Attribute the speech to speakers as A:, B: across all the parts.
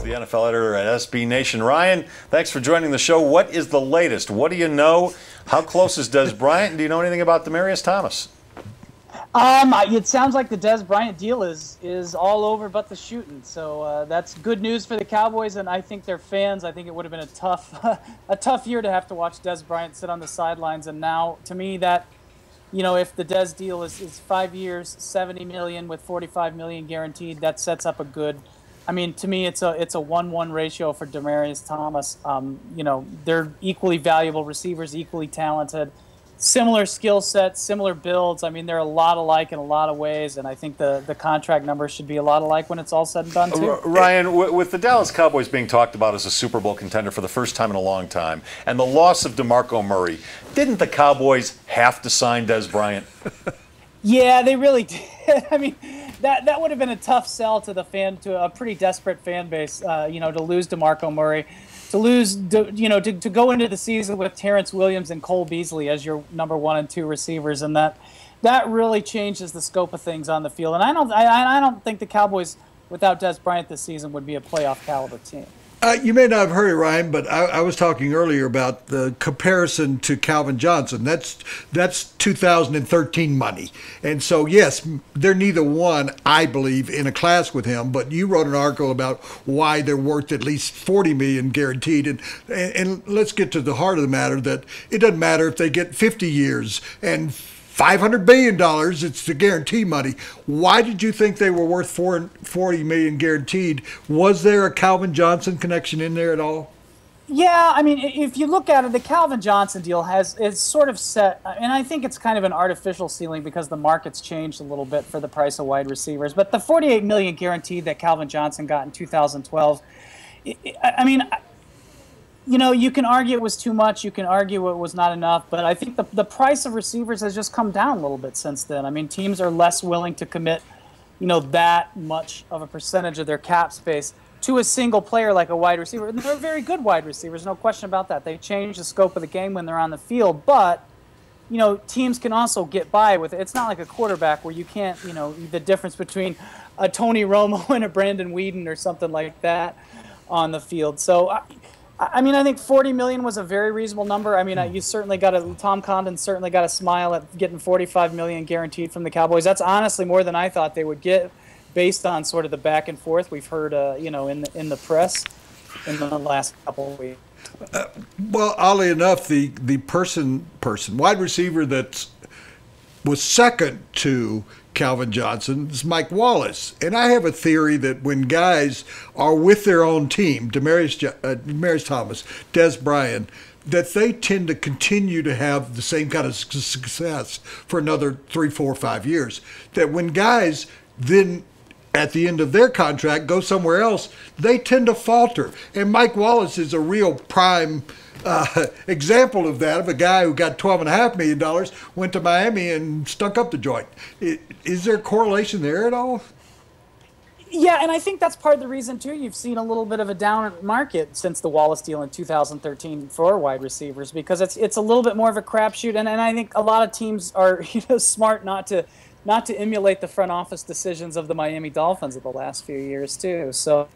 A: the NFL editor at SB Nation. Ryan, thanks for joining the show. What is the latest? What do you know? How close is Dez Bryant? And do you know anything about Demaryius Thomas?
B: It sounds like the Dez Bryant deal is all over but the shooting. So that's good news for the Cowboys, and I think their fans. I think it would have been a tough, a tough year to have to watch Dez Bryant sit on the sidelines. And now, to me, that if the Dez deal is 5 years, $70 million with $45 million guaranteed, that sets up a good. I mean, to me, it's a 1-1 ratio for Demaryius Thomas. They're equally valuable receivers, equally talented. Similar skill sets, similar builds. I mean, they're a lot alike in a lot of ways, and I think the contract numbers should be a lot alike when it's all said and done, too.
A: Ryan, with the Dallas Cowboys being talked about as a Super Bowl contender for the first time in a long time, and the loss of DeMarco Murray, didn't the Cowboys have to sign Dez Bryant?
B: Yeah, they really did. I mean, that would have been a tough sell to a pretty desperate fan base, to lose DeMarco Murray. To go into the season with Terrence Williams and Cole Beasley as your number 1 and 2 receivers, and that really changes the scope of things on the field. And I don't think the Cowboys without Dez Bryant this season would be a playoff caliber team.
C: You may not have heard it, Ryan, but I was talking earlier about the comparison to Calvin Johnson. That's 2013 money. And so, yes, they're neither one, I believe, in a class with him. But you wrote an article about why they're worth at least $40 million guaranteed. And let's get to the heart of the matter, that it doesn't matter if they get 50 years and $500 billion, it's the guarantee money. Why did you think they were worth $40 million guaranteed? Was there a Calvin Johnson connection in there at all?
B: Yeah, I mean, if you look at it, the Calvin Johnson deal is sort of set, and I think it's kind of an artificial ceiling because the market's changed a little bit for the price of wide receivers. But the $48 million guaranteed that Calvin Johnson got in 2012, you can argue it was too much. You can argue it was not enough. But I think the price of receivers has just come down a little bit since then. I mean, teams are less willing to commit, that much of a percentage of their cap space to a single player like a wide receiver. And they're very good wide receivers, no question about that. They change the scope of the game when they're on the field. But, teams can also get by with it. It's not like a quarterback where you can't, the difference between a Tony Romo and a Brandon Weeden or something like that on the field. So, I think $40 million was a very reasonable number. I mean, Tom Condon certainly got a smile at getting $45 million guaranteed from the Cowboys. That's honestly more than I thought they would get, based on sort of the back and forth we've heard, in the press in the last couple of weeks.
C: Well, oddly enough, the wide receiver that was second to Calvin Johnson is Mike Wallace. And I have a theory that when guys are with their own team, Demaryius Thomas, Dez Bryant, that they tend to continue to have the same kind of success for another 3, 4, 5 years. That when guys then at the end of their contract go somewhere else, they tend to falter. And Mike Wallace is a real prime example of that, of a guy who got $12.5 million, went to Miami and stunk up the joint. Is there a correlation there at all?
B: Yeah, and I think that's part of the reason, too. You've seen a little bit of a down market since the Wallace deal in 2013 for wide receivers, because it's a little bit more of a crapshoot, and I think a lot of teams are smart not to emulate the front office decisions of the Miami Dolphins of the last few years, too. So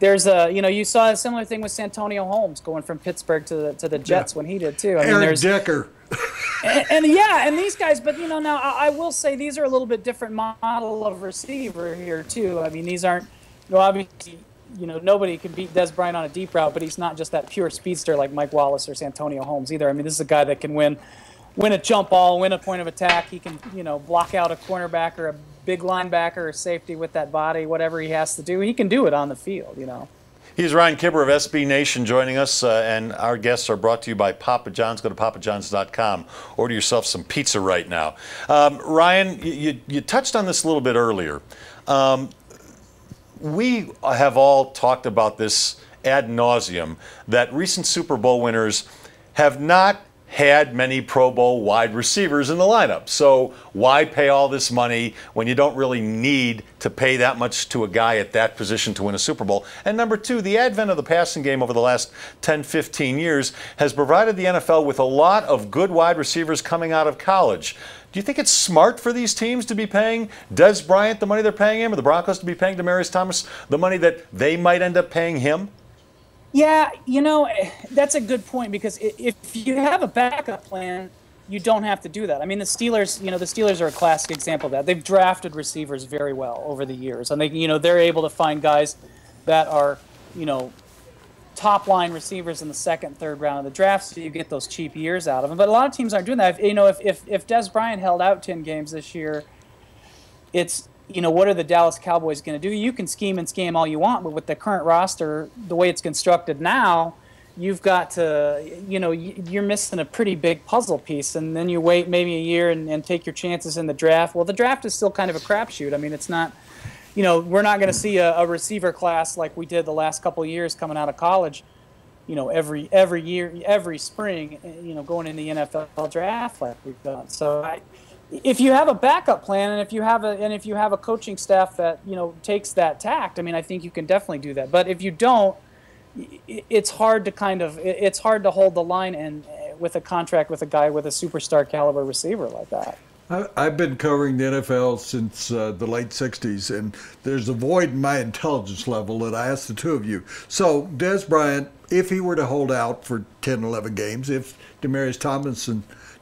B: there's you saw a similar thing with Santonio Holmes going from Pittsburgh to the Jets when he did too.
C: Eric Decker.
B: and these guys, but now I will say these are a little bit different model of receiver here too. I mean, these aren't, obviously, nobody can beat Dez Bryant on a deep route, but he's not just that pure speedster like Mike Wallace or Santonio Holmes either. I mean, this is a guy that can win a jump ball, win a point of attack. He can, block out a cornerback or a big linebacker or safety with that body, whatever he has to do. He can do it on the field,
A: He's Ryan Kibber of SB Nation joining us, and our guests are brought to you by Papa John's. Go to papajohns.com. Order yourself some pizza right now. Ryan, you touched on this a little bit earlier. We have all talked about this ad nauseum, that recent Super Bowl winners have not had many Pro Bowl wide receivers in the lineup. So why pay all this money when you don't really need to pay that much to a guy at that position to win a Super Bowl? And number two, the advent of the passing game over the last 10, 15 years has provided the NFL with a lot of good wide receivers coming out of college. Do you think it's smart for these teams to be paying Dez Bryant the money they're paying him, or the Broncos to be paying Demaryius Thomas the money that they might end up paying him?
B: Yeah, that's a good point, because if you have a backup plan, you don't have to do that. I mean, the Steelers are a classic example of that. They've drafted receivers very well over the years, and they're able to find guys that are, top line receivers in the second, third round of the draft, so you get those cheap years out of them. But a lot of teams aren't doing that. If Dez Bryant held out 10 games this year, it's, what are the Dallas Cowboys going to do? You can scheme and scam all you want, but with the current roster, the way it's constructed now, you've got to, you're missing a pretty big puzzle piece, and then you wait maybe a year and take your chances in the draft. Well, the draft is still kind of a crapshoot. I mean, it's not, we're not going to see a receiver class like we did the last couple of years coming out of college, every year, every spring, going in the NFL draft like we've done. So if you have a backup plan, and if you have a coaching staff that takes that tact, I mean, I think you can definitely do that. But if you don't, it's hard to hold the line and with a contract with a guy with a superstar caliber receiver like that.
C: I've been covering the NFL since the late 60s, and there's a void in my intelligence level that I asked the two of you. So Dez Bryant, if he were to hold out for 10, 11 games, if Demaryius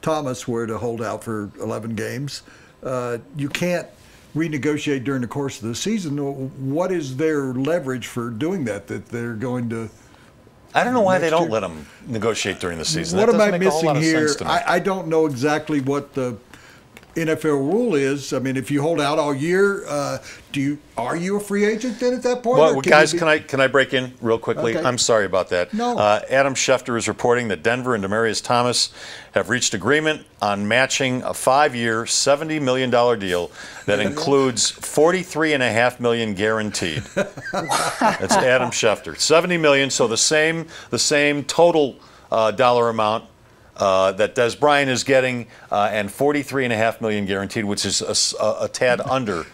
C: Thomas were to hold out for 11 games, you can't renegotiate during the course of the season. What is their leverage for doing that they're going to?
A: I don't know why they don't let them negotiate during the season.
C: What am I missing here? I don't know exactly what the NFL rule is. I mean, if you hold out all year, are you a free agent then at that point?
A: Well, guys, can I break in real quickly?
C: Okay.
A: I'm sorry about that.
C: No.
A: Adam Schefter is reporting that Denver and Demaryius Thomas have reached agreement on matching a 5-year, $70 million deal that includes $43.5 million guaranteed. That's Adam Schefter. $70 million, so the same total dollar amount that Dez Bryant is getting, and $43.5 million guaranteed, which is a tad under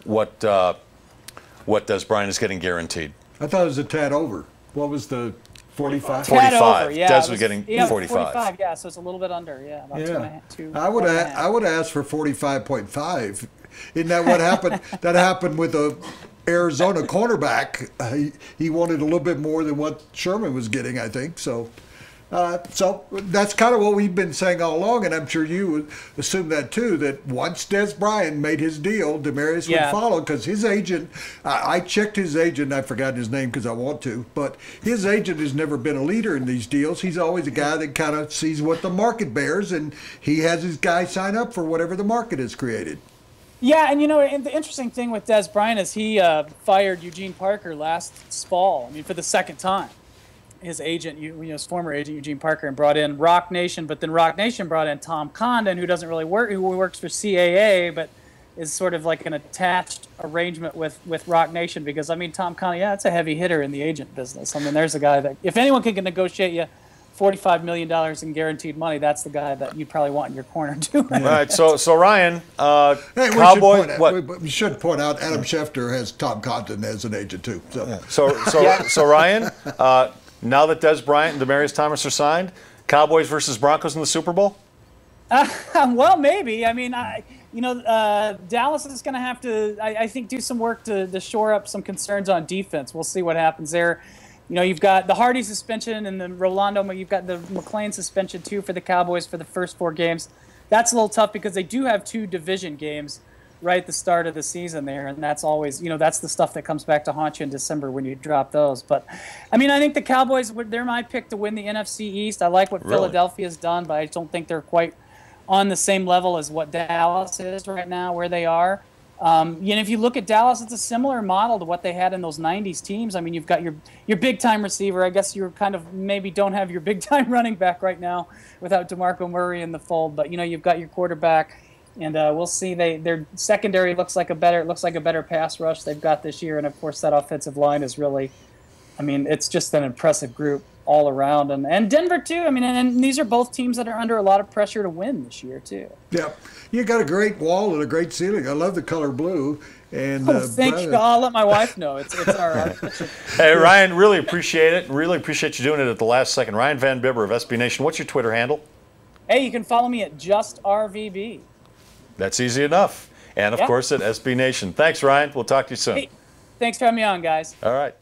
A: what Dez Bryant is getting guaranteed.
C: I thought it was a tad over. What was the 45?
A: 45.
B: Over, yeah,
A: Dez was getting 45.
B: Yeah, so it's a little bit under. Yeah, about two.
C: I would ask for 45.5. Isn't that what happened? That happened with a Arizona cornerback. He wanted a little bit more than what Sherman was getting, I think. So that's kind of what we've been saying all along, and I'm sure you would assume that too, that once Dez Bryant made his deal, Demaryius would follow, because his agent, I checked his agent, I forgot his name because I want to, but his agent has never been a leader in these deals. He's always a guy that kind of sees what the market bears, and he has his guy sign up for whatever the market has created.
B: Yeah, and and the interesting thing with Dez Bryant is he fired Eugene Parker last fall, for the second time. His agent, his former agent, Eugene Parker, and brought in Rock Nation, but then Rock Nation brought in Tom Condon, who doesn't really work, who works for CAA, but is sort of like an attached arrangement with Rock Nation, because, Tom Condon, it's a heavy hitter in the agent business. There's a guy that, if anyone can negotiate you $45 million in guaranteed money, that's the guy that you'd probably want in your corner, too.
A: All right, so Ryan,
C: hey,
A: Cowboy,
C: we should point out Adam Schefter has Tom Condon as an agent, too.
A: So Ryan, now that Dez Bryant and Demaryius Thomas are signed, Cowboys versus Broncos in the Super Bowl?
B: Well, maybe. Dallas is going to have to, I think, do some work to shore up some concerns on defense. We'll see what happens there. You've got the Hardy suspension and the Rolando, you've got the McLean suspension, too, for the Cowboys for the first 4 games. That's a little tough because they do have 2 division games right at the start of the season there, and that's always, that's the stuff that comes back to haunt you in December when you drop those. But, I think the Cowboys, they're my pick to win the NFC East. I like what Philadelphia's done, but I don't think they're quite on the same level as what Dallas is right now, where they are. If you look at Dallas, it's a similar model to what they had in those 90s teams. You've got your big-time receiver. I guess you're kind of maybe don't have your big-time running back right now without DeMarco Murray in the fold, but, you've got your quarterback. And we'll see. Their secondary looks like a better pass rush they've got this year, and of course that offensive line is really, it's just an impressive group all around, and Denver too. And these are both teams that are under a lot of pressure to win this year too.
C: Yeah, you got a great wall and a great ceiling. I love the color blue. And
B: thank you. I'll let my wife know. It's our
A: Hey Ryan, really appreciate it. Really appreciate you doing it at the last second. Ryan Van Bibber of SB Nation. What's your Twitter handle?
B: Hey, you can follow me at JustRVB.
A: That's easy enough. And, of course, at SB Nation. Thanks, Ryan. We'll talk to you soon.
B: Hey, thanks for having me on, guys.
A: All right.